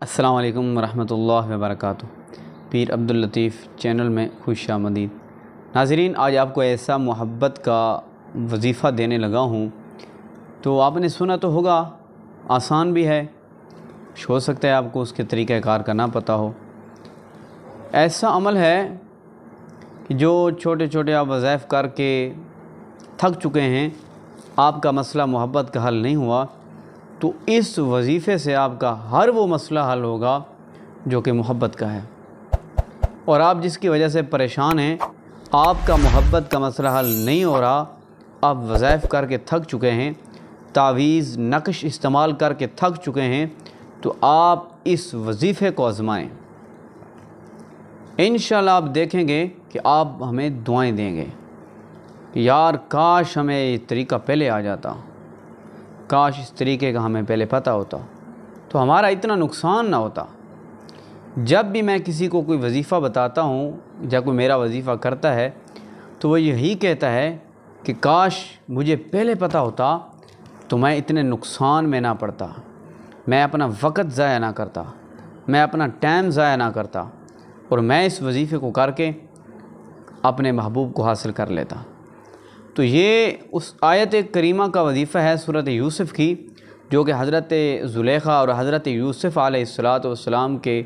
अस्सलाम वालेकुम रहमतुल्लाहि व बरकातुहू। पीर अब्दुल लतीफ़ चैनल में खुश आमदीद। नाज़रीन, आज आपको ऐसा मोहब्बत का वजीफ़ा देने लगा हूँ। तो आपने सुना तो होगा, आसान भी है, हो सकता है आपको उसके तरीक़ाकार का ना पता हो। ऐसा अमल है कि जो छोटे छोटे आप वज़ाइफ करके थक चुके हैं, आपका मसला मोहब्बत का हल नहीं हुआ, तो इस वजीफ़े से आपका हर वो मसला हल होगा जो कि मोहब्बत का है। और आप जिसकी वजह से परेशान हैं, आपका मोहब्बत का मसला हल नहीं हो रहा, आप वज़ाइफ करके थक चुके हैं, तावीज़ नक्श इस्तेमाल करके थक चुके हैं, तो आप इस वजीफ़े को आज़माएं। इंशाअल्लाह आप देखेंगे कि आप हमें दुआएं देंगे कि यार काश हमें ये तरीक़ा पहले आ जाता, काश इस तरीके का हमें पहले पता होता, तो हमारा इतना नुकसान ना होता। जब भी मैं किसी को कोई वजीफ़ा बताता हूँ, जब कोई मेरा वजीफ़ा करता है, तो वो यही कहता है कि काश मुझे पहले पता होता तो मैं इतने नुकसान में ना पड़ता, मैं अपना वक़्त ज़ाया ना करता, मैं अपना टाइम ज़ाया ना करता, और मैं इस वजीफ़े को करके अपने महबूब को हासिल कर लेता। तो ये उस आयत करीमा का वजीफ़ा है सूरत यूसुफ़ की, जो कि हज़रत ज़ुलेखा और हज़रत यूसुफ़ अलैहिस्सलाम के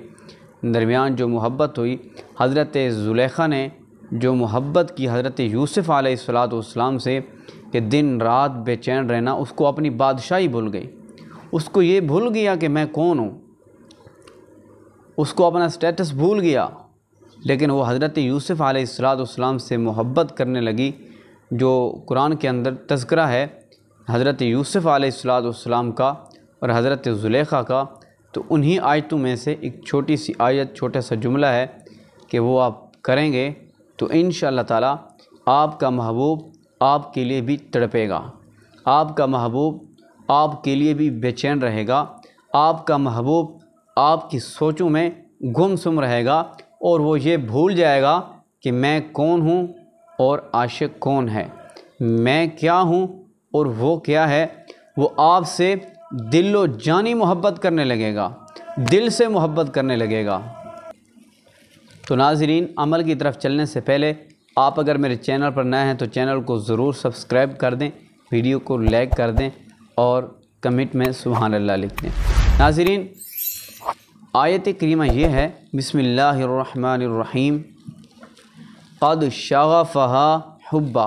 दरमियान जो मोहब्बत हुई, हज़रत ज़ुलेखा ने जो मोहब्बत की हज़रत यूसुफ़ अलैहिस्सलाम से कि दिन रात बेचैन रहना, उसको अपनी बादशाही भूल गई, उसको ये भूल गया कि मैं कौन हूँ, उसको अपना स्टेटस भूल गया, लेकिन वो हज़रत यूसुफ़ अलैहिस्सलाम से मोहब्बत करने लगी। जो कुरान के अंदर तज़किरा है हज़रत यूसुफ़ अलैहिस्सलाम का और हज़रत ज़ुलेखा का, तो उन्हीं आयतों में से एक छोटी सी आयत, छोटा सा जुमला है कि वो आप करेंगे तो इंशाअल्लाह ताला आपका महबूब आपके लिए भी तड़पेगा, आपका महबूब आपके लिए भी बेचैन रहेगा, आपका महबूब आपकी सोचों में गुमसुम रहेगा, और वो ये भूल जाएगा कि मैं कौन हूँ और आशिक कौन है, मैं क्या हूँ और वो क्या है। वो आपसे दिलो जानी मोहब्बत करने लगेगा, दिल से मोहब्बत करने लगेगा। तो नाज़रीन, अमल की तरफ चलने से पहले आप अगर मेरे चैनल पर नए हैं तो चैनल को ज़रूर सब्सक्राइब कर दें, वीडियो को लाइक कर दें और कमेंट में सुभान अल्लाह लिख दें। नाज़रीन, आयत करीमा ये है, बिस्मिल्लाहिर्रहमानिर्रहीम, क़द शग़फ़हा हुब्बा,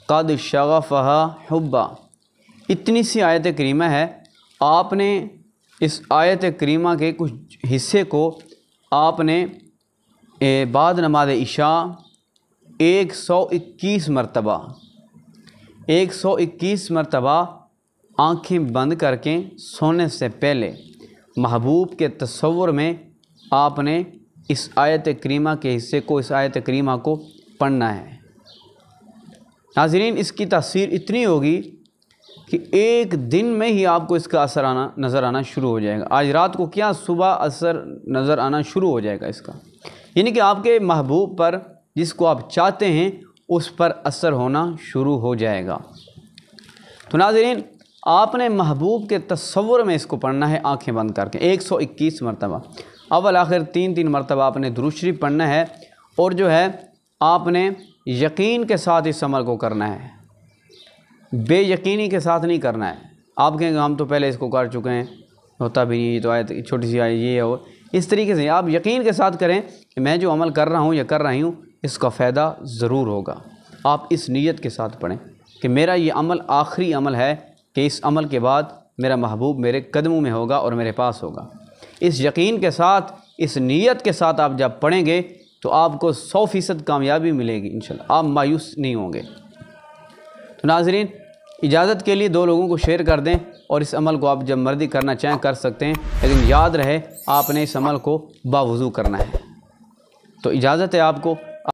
क़द शग़फ़हा हुब्बा। इतनी सी आयत करीमा है। आपने इस आयत करीमा के कुछ हिस्से को आपने बाद नमाज इशा 121 मरतबा आँखें बंद करके सोने से पहले महबूब के तसव्वुर में आपने इस आयत करीमा के हिस्से को, इस आयत करीमा को पढ़ना है। नाज़रीन, इसकी तासीर इतनी होगी कि एक दिन में ही आपको इसका असर नज़र आना शुरू हो जाएगा। आज रात को क्या, सुबह असर नज़र आना शुरू हो जाएगा इसका, यानी कि आपके महबूब पर, जिसको आप चाहते हैं, उस पर असर होना शुरू हो जाएगा। तो नाज़रीन, आपने महबूब के तसव्वुर में इसको पढ़ना है आँखें बंद करके 121 मरतबा, अव्वल आखिर 3 मरतबा आपने दुरूद शरीफ पढ़ना है, और जो है आपने यकीन के साथ इस अमल को करना है, बेयकीनी के साथ नहीं करना है। आप कहेंगे हम तो पहले इसको कर चुके हैं, होता भी नहीं, तो आयत छोटी सी आयत ये है, और इस तरीके से आप यकीन के साथ करें कि मैं जो अमल कर रहा हूँ या कर रही हूँ, इसका फ़ायदा ज़रूर होगा। आप इस नीयत के साथ पढ़ें कि मेरा ये अमल आखिरी अमल है, कि इस अमल के बाद मेरा महबूब मेरे कदमों में होगा और मेरे पास होगा। इस यकीन के साथ, इस नीयत के साथ आप जब पढ़ेंगे तो आपको 100% कामयाबी मिलेगी इंशाअल्लाह, आप मायूस नहीं होंगे। तो नाज़रीन, इजाज़त के लिए 2 लोगों को शेयर कर दें, और इस अमल को आप जब मर्ज़ी करना चाहें कर सकते हैं, लेकिन याद रहे आपने इस अमल को बावुज़ू करना है। तो इजाज़त है आपको।